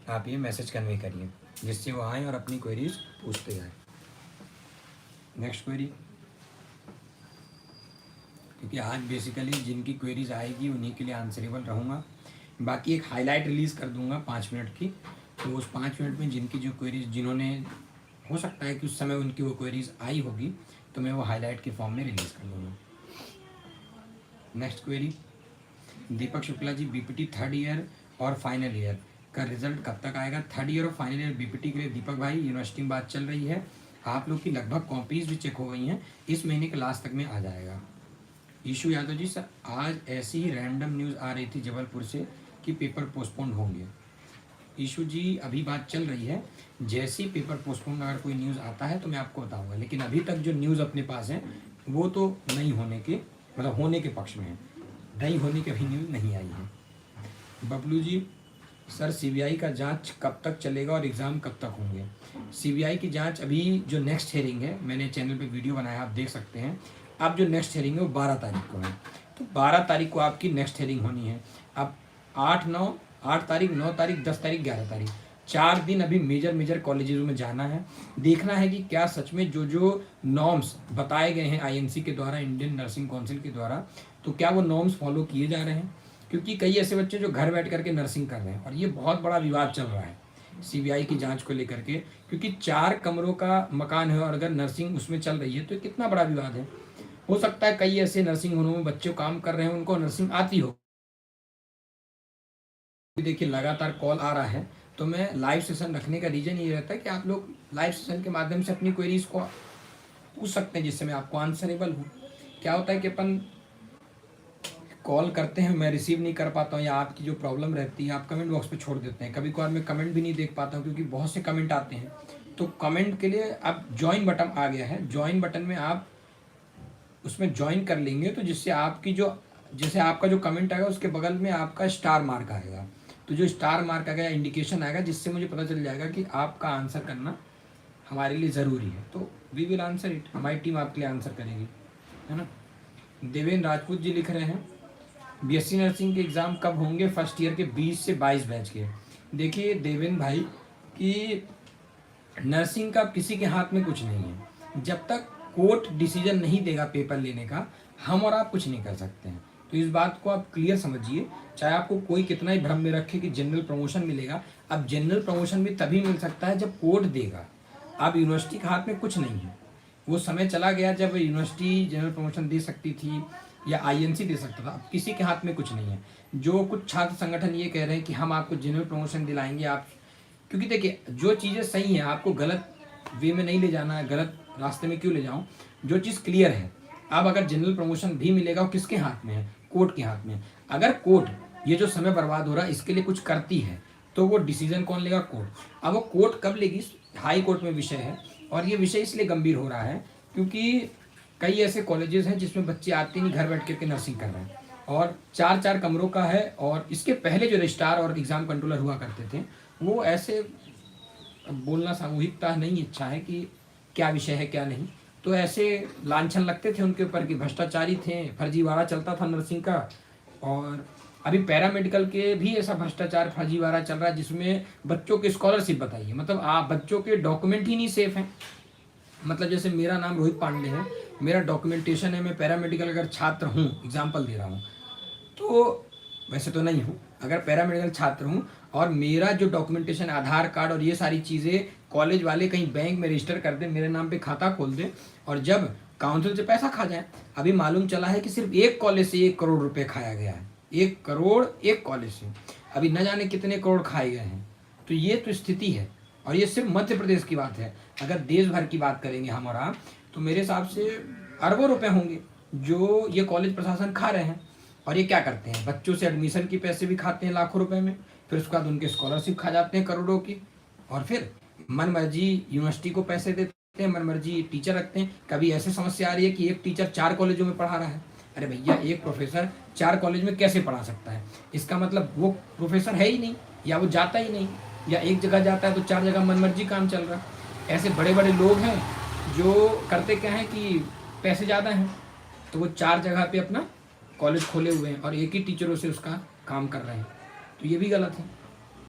आप ये message convey करिए, जिससे वो आएँ और अपनी क्वेरीज पूछते जाएँ। नेक्स्ट क्वेरी, क्योंकि आज बेसिकली जिनकी क्वेरीज आएगी उन्हीं के लिए आंसरेबल रहूँगा। बाकी एक हाईलाइट रिलीज़ कर दूंगा 5 मिनट की, तो उस 5 मिनट में जिनकी जो क्वेरीज, जिन्होंने हो सकता है कि उस समय उनकी वो क्वेरीज आई होगी, तो मैं वो हाईलाइट के फॉर्म में रिलीज़ कर दूँगा। नेक्स्ट क्वेरी, दीपक Shukla ji, BPT third year और फाइनल ईयर का रिजल्ट कब तक आएगा? थर्ड ईयर और फाइनल ईयर बीपीटी के लिए दीपक भाई, यूनिवर्सिटी में बात चल रही है, आप लोग की लगभग कॉपीज़ भी चेक हो गई हैं, इस महीने के लास्ट तक में आ जाएगा। ईशु यादव जी, सर आज ऐसी ही रैंडम न्यूज़ आ रही थी जबलपुर से कि पेपर पोस्टपोन्ड होंगे। ईशु जी, अभी बात चल रही है, जैसे ही पेपर पोस्टपोन अगर कोई न्यूज़ आता है तो मैं आपको बताऊंगा, लेकिन अभी तक जो न्यूज़ अपने पास है वो तो नहीं होने के, मतलब होने के पक्ष में है, नहीं होने की अभी न्यूज़ नहीं आई है। बबलू जी, सर सीबीआई का जांच कब तक चलेगा और एग्ज़ाम कब तक होंगे? सीबीआई की जांच अभी जो नेक्स्ट हेयरिंग है, मैंने चैनल पे वीडियो बनाया, आप देख सकते हैं। अब जो नेक्स्ट हेयरिंग है वो 12 तारीख को है, तो 12 तारीख को आपकी नेक्स्ट हेयरिंग होनी है। अब 8 तारीख, 9 तारीख, 10 तारीख, 11 तारीख, 4 दिन अभी मेजर कॉलेजेस में जाना है, देखना है कि क्या सच में जो नॉर्म्स बताए गए हैं आईएनसी के द्वारा, इंडियन नर्सिंग काउंसिल के द्वारा, तो क्या वो नॉर्म्स फॉलो किए जा रहे हैं। क्योंकि कई ऐसे बच्चे जो घर बैठ करके नर्सिंग कर रहे हैं, और ये बहुत बड़ा विवाद चल रहा है सीबीआई की जांच को लेकर के, क्योंकि 4 कमरों का मकान है और अगर नर्सिंग उसमें चल रही है तो कितना बड़ा विवाद है। हो सकता है कई ऐसे नर्सिंग होमों में बच्चे काम कर रहे हैं, उनको नर्सिंग आती हो। देखिए लगातार कॉल आ रहा है, तो मैं लाइव सेशन रखने का रीज़न ये रहता है कि आप लोग लाइव सेशन के माध्यम से अपनी क्वेरीज को पूछ सकते हैं, जिससे मैं आपको आंसरेबल हूँ। क्या होता है कि अपन कॉल करते हैं, मैं रिसीव नहीं कर पाता हूँ, या आपकी जो प्रॉब्लम रहती है आप कमेंट बॉक्स पे छोड़ देते हैं, कभी कभार मैं कमेंट भी नहीं देख पाता हूँ क्योंकि बहुत से कमेंट आते हैं। तो कमेंट के लिए अब ज्वाइन बटन आ गया है, ज्वाइन बटन में आप उसमें ज्वाइन कर लेंगे, तो जिससे आपकी जो, जैसे आपका जो कमेंट आएगा उसके बगल में आपका स्टार मार्क आएगा, तो जो स्टार मार्क आएगा इंडिकेशन आएगा, जिससे मुझे पता चल जाएगा कि आपका आंसर करना हमारे लिए ज़रूरी है, तो वी विल आंसर इट, हमारी टीम आपके लिए आंसर करेगी, है ना। देवेंद्र राजपूत जी लिख रहे हैं, बीएससी नर्सिंग के एग्ज़ाम कब होंगे? फर्स्ट ईयर के 20 से 22 बैच के। देखिए देवेंद्र भाई, कि नर्सिंग का किसी के हाथ में कुछ नहीं है, जब तक कोर्ट डिसीजन नहीं देगा पेपर लेने का, हम और आप कुछ नहीं कर सकते हैं। तो इस बात को आप क्लियर समझिए, चाहे आपको कोई कितना ही भ्रम में रखे कि जनरल प्रमोशन मिलेगा, अब जनरल प्रमोशन भी तभी मिल सकता है जब कोर्ट देगा। अब यूनिवर्सिटी के हाथ में कुछ नहीं है, वो समय चला गया जब यूनिवर्सिटी जनरल प्रमोशन दे सकती थी या आईएनसी दे सकता था, अब किसी के हाथ में कुछ नहीं है। जो कुछ छात्र संगठन ये कह रहे हैं कि हम आपको जनरल प्रमोशन दिलाएंगे, आप, क्योंकि देखिए जो चीज़ें सही हैं आपको गलत वे में नहीं ले जाना है, गलत रास्ते में क्यों ले जाऊँ, जो चीज़ क्लियर है। अब अगर जनरल प्रमोशन भी मिलेगा वो किसके हाथ में है? कोर्ट के हाथ में। अगर कोर्ट ये जो समय बर्बाद हो रहा है इसके लिए कुछ करती है, तो वो डिसीजन कौन लेगा? कोर्ट। अब वो कोर्ट कब लेगी? हाई कोर्ट में विषय है, और ये विषय इसलिए गंभीर हो रहा है क्योंकि कई ऐसे कॉलेजेस हैं जिसमें बच्चे आते नहीं, घर बैठ करके नर्सिंग कर रहे हैं, और 4 कमरों का है, और इसके पहले जो रजिस्ट्रार और एग्ज़ाम कंट्रोलर हुआ करते थे वो ऐसे, बोलना सामूहिकता नहीं अच्छा है कि क्या विषय है क्या नहीं, तो ऐसे लांछन लगते थे उनके ऊपर कि भ्रष्टाचारी थे, फर्जीवाड़ा चलता था नर्सिंग का। और अभी पैरामेडिकल के भी ऐसा भ्रष्टाचार फर्जीवाड़ा चल रहा है जिसमें बच्चों की स्कॉलरशिप बताइए, मतलब आप बच्चों के डॉक्यूमेंट ही नहीं सेफ हैं। मतलब जैसे मेरा नाम रोहित पांडे है, मेरा डॉक्यूमेंटेशन है, मैं पैरामेडिकल अगर छात्र हूँ, एग्जाम्पल दे रहा हूँ, तो वैसे तो नहीं हूँ, अगर पैरामेडिकल छात्र हूँ और मेरा जो डॉक्यूमेंटेशन, आधार कार्ड और ये सारी चीज़ें कॉलेज वाले कहीं बैंक में रजिस्टर कर दें, मेरे नाम पे खाता खोल दें, और जब काउंसिल से पैसा खा जाए, अभी मालूम चला है कि सिर्फ एक कॉलेज से 1 करोड़ रुपए खाया गया है, 1 करोड़ एक कॉलेज से, अभी न जाने कितने करोड़ खाए गए हैं। तो ये तो स्थिति है, और ये सिर्फ मध्य प्रदेश की बात है। अगर देश भर की बात करेंगे हम और आप, तो मेरे हिसाब से अरबों रुपए होंगे जो ये कॉलेज प्रशासन खा रहे हैं। और ये क्या करते हैं? बच्चों से एडमिशन की पैसे भी खाते हैं लाखों रुपए में, फिर उसके बाद उनके स्कॉलरशिप खा जाते हैं करोड़ों की, और फिर मन मर्जी यूनिवर्सिटी को पैसे देते हैं, मन मर्जी टीचर रखते हैं। कभी ऐसी समस्या आ रही है कि एक टीचर 4 कॉलेजों में पढ़ा रहा है। अरे भैया, एक प्रोफेसर 4 कॉलेज में कैसे पढ़ा सकता है? इसका मतलब वो प्रोफेसर है ही नहीं, या वो जाता ही नहीं, या एक जगह जाता है तो 4 जगह मनमर्जी काम चल रहा है। ऐसे बड़े बड़े लोग हैं जो करते क्या है कि पैसे ज़्यादा हैं तो वो 4 जगह पे अपना कॉलेज खोले हुए हैं और एक ही टीचरों से उसका काम कर रहे हैं, तो ये भी गलत है।